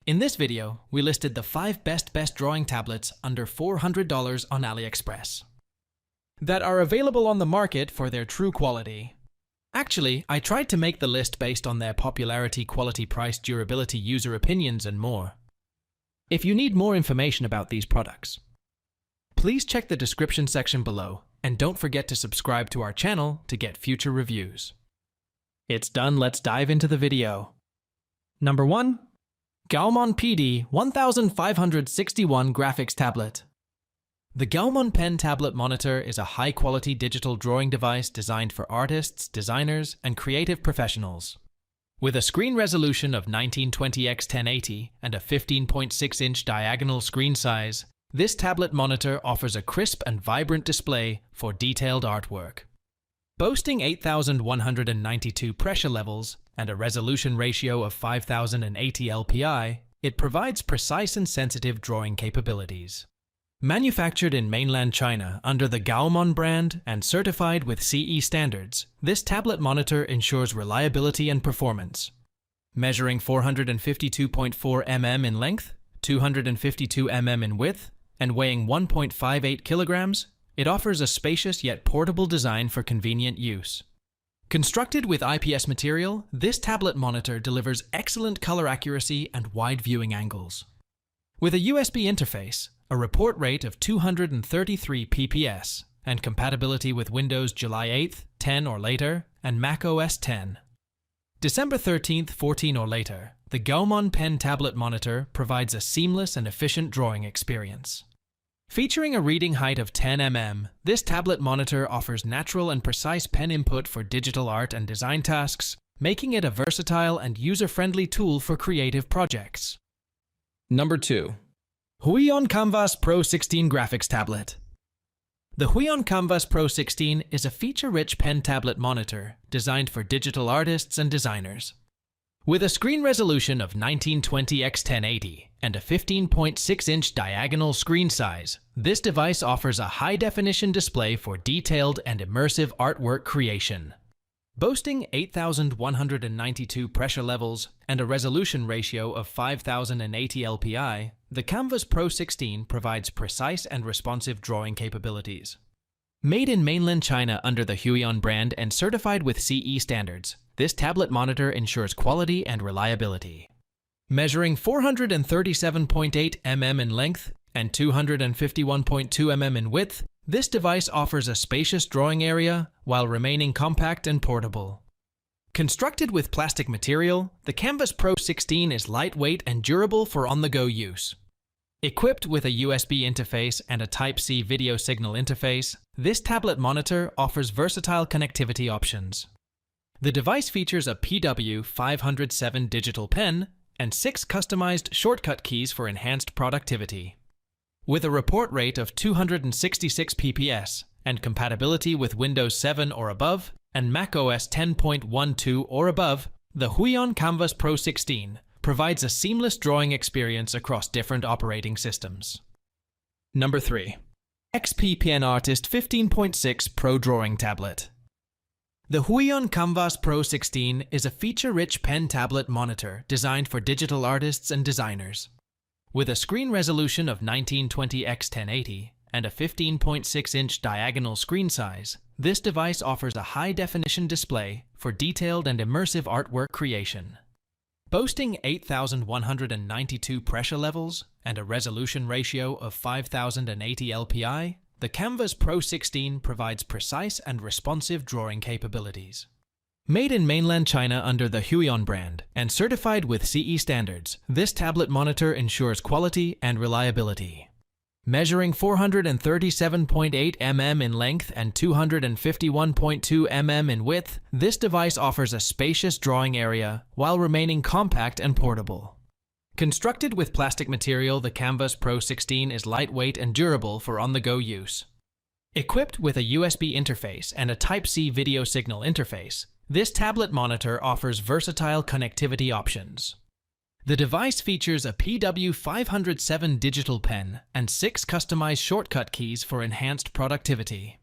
In this video, we listed the 5 best drawing tablets under $400 on AliExpress that are available on the market for their true quality. Actually, I tried to make the list based on their popularity, quality, price, durability, user opinions, and more. If you need more information about these products, please check the description section below, and don't forget to subscribe to our channel to get future reviews. It's done, let's dive into the video. Number 1. GAOMON PD 1561 Graphics Tablet. The GAOMON Pen Tablet Monitor is a high-quality digital drawing device designed for artists, designers, and creative professionals. With a screen resolution of 1920x1080 and a 15.6-inch diagonal screen size, this tablet monitor offers a crisp and vibrant display for detailed artwork. Boasting 8,192 pressure levels and a resolution ratio of 5,080 LPI, it provides precise and sensitive drawing capabilities. Manufactured in mainland China under the GAOMON brand and certified with CE standards, this tablet monitor ensures reliability and performance. Measuring 452.4 mm in length, 252 mm in width, and weighing 1.58 kilograms, it offers a spacious yet portable design for convenient use. Constructed with IPS material, this tablet monitor delivers excellent color accuracy and wide viewing angles. With a USB interface, a report rate of 233 pps, and compatibility with Windows July 8th, 10 or later, and Mac OS 10. December 13th, 14 or later, the GAOMON Pen Tablet Monitor provides a seamless and efficient drawing experience. Featuring a reading height of 10 mm, this tablet monitor offers natural and precise pen input for digital art and design tasks, making it a versatile and user-friendly tool for creative projects. Number 2. HUION Kamvas Pro 16 Graphics Tablet. The HUION Kamvas Pro 16 is a feature-rich pen tablet monitor designed for digital artists and designers. With a screen resolution of 1920x1080 and a 15.6-inch diagonal screen size, this device offers a high-definition display for detailed and immersive artwork creation. Boasting 8,192 pressure levels and a resolution ratio of 5,080 LPI, the Kamvas Pro 16 provides precise and responsive drawing capabilities. Made in mainland China under the HUION brand and certified with CE standards, this tablet monitor ensures quality and reliability. Measuring 437.8 mm in length and 251.2 mm in width, this device offers a spacious drawing area while remaining compact and portable. Constructed with plastic material, the Kamvas Pro 16 is lightweight and durable for on-the-go use. Equipped with a USB interface and a Type-C video signal interface, this tablet monitor offers versatile connectivity options. The device features a PW507 digital pen and 6 customized shortcut keys for enhanced productivity. With a report rate of 266 pps and compatibility with Windows 7 or above and Mac OS 10.12 or above, the HUION Kamvas Pro 16 provides a seamless drawing experience across different operating systems. Number 3. XPPen Artist 15.6 Pro Drawing Tablet. The HUION Kamvas Pro 16 is a feature-rich pen tablet monitor designed for digital artists and designers. With a screen resolution of 1920x1080 and a 15.6-inch diagonal screen size, this device offers a high-definition display for detailed and immersive artwork creation. Boasting 8,192 pressure levels and a resolution ratio of 5,080 LPI, the Kamvas Pro 16 provides precise and responsive drawing capabilities. Made in mainland China under the HUION brand and certified with CE standards, this tablet monitor ensures quality and reliability. Measuring 437.8 mm in length and 251.2 mm in width, this device offers a spacious drawing area while remaining compact and portable. Constructed with plastic material, the Kamvas Pro 16 is lightweight and durable for on-the-go use. Equipped with a USB interface and a Type-C video signal interface, this tablet monitor offers versatile connectivity options. The device features a PW507 digital pen and 6 customized shortcut keys for enhanced productivity.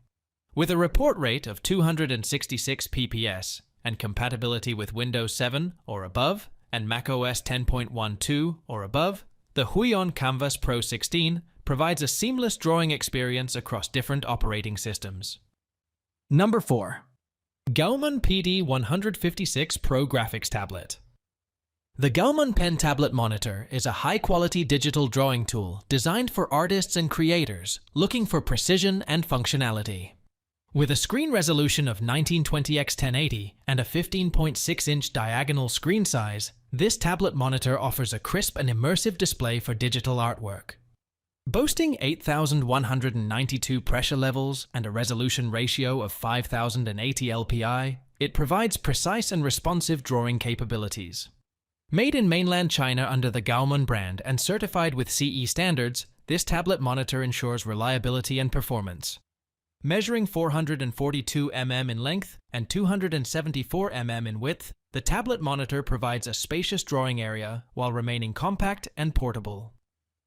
With a report rate of 266 pps and compatibility with Windows 7 or above and macOS 10.12 or above, the HUION Kamvas Pro 16 provides a seamless drawing experience across different operating systems. Number 4. GAOMON PD156 Pro Graphics Tablet. The GAOMON Pen Tablet Monitor is a high-quality digital drawing tool designed for artists and creators looking for precision and functionality. With a screen resolution of 1920x1080 and a 15.6-inch diagonal screen size, this tablet monitor offers a crisp and immersive display for digital artwork. Boasting 8,192 pressure levels and a resolution ratio of 5,080 LPI, it provides precise and responsive drawing capabilities. Made in mainland China under the GAOMON brand and certified with CE standards, this tablet monitor ensures reliability and performance. Measuring 442 mm in length and 274 mm in width, the tablet monitor provides a spacious drawing area while remaining compact and portable.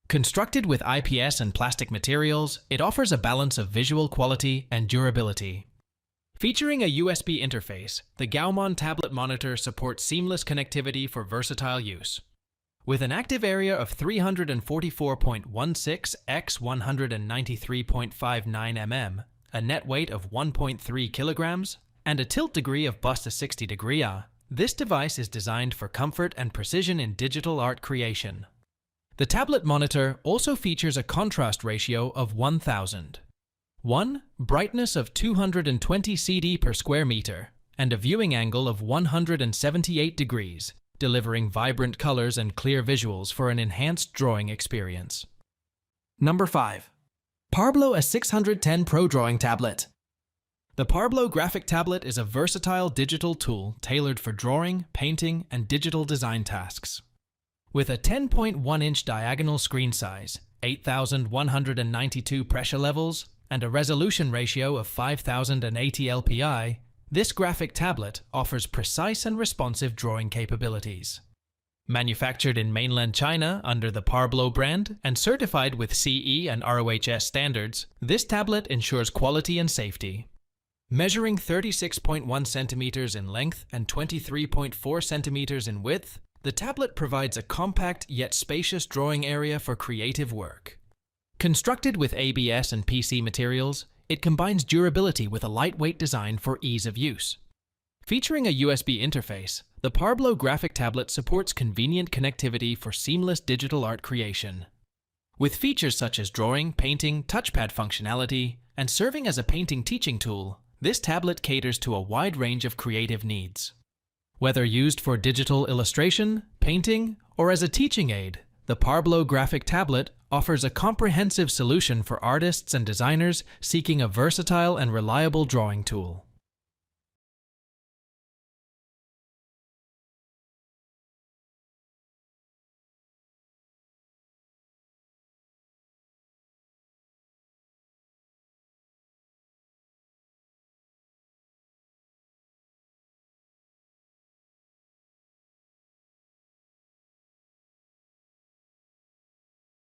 Constructed with IPS and plastic materials, it offers a balance of visual quality and durability. Featuring a USB interface, the GAOMON tablet monitor supports seamless connectivity for versatile use. With an active area of 344.16 x 193.59 mm, a net weight of 1.3 kilograms, and a tilt degree of bust to 60 degrees, this device is designed for comfort and precision in digital art creation. The tablet monitor also features a contrast ratio of 1000. 1. Brightness of 220 CD per square meter, and a viewing angle of 178 degrees, delivering vibrant colors and clear visuals for an enhanced drawing experience. Number 5. Parblo A610 Pro Drawing Tablet. The Parblo graphic tablet is a versatile digital tool tailored for drawing, painting, and digital design tasks. With a 10.1-inch diagonal screen size, 8,192 pressure levels, and a resolution ratio of 5,080 LPI, this graphic tablet offers precise and responsive drawing capabilities. Manufactured in mainland China under the Parblo brand and certified with CE and RoHS standards, this tablet ensures quality and safety. Measuring 36.1 centimeters in length and 23.4 centimeters in width, the tablet provides a compact yet spacious drawing area for creative work. Constructed with ABS and PC materials, it combines durability with a lightweight design for ease of use. Featuring a USB interface, the Parblo graphic tablet supports convenient connectivity for seamless digital art creation. With features such as drawing, painting, touchpad functionality, and serving as a painting teaching tool, this tablet caters to a wide range of creative needs. Whether used for digital illustration, painting, or as a teaching aid, the Parblo graphic tablet offers a comprehensive solution for artists and designers seeking a versatile and reliable drawing tool.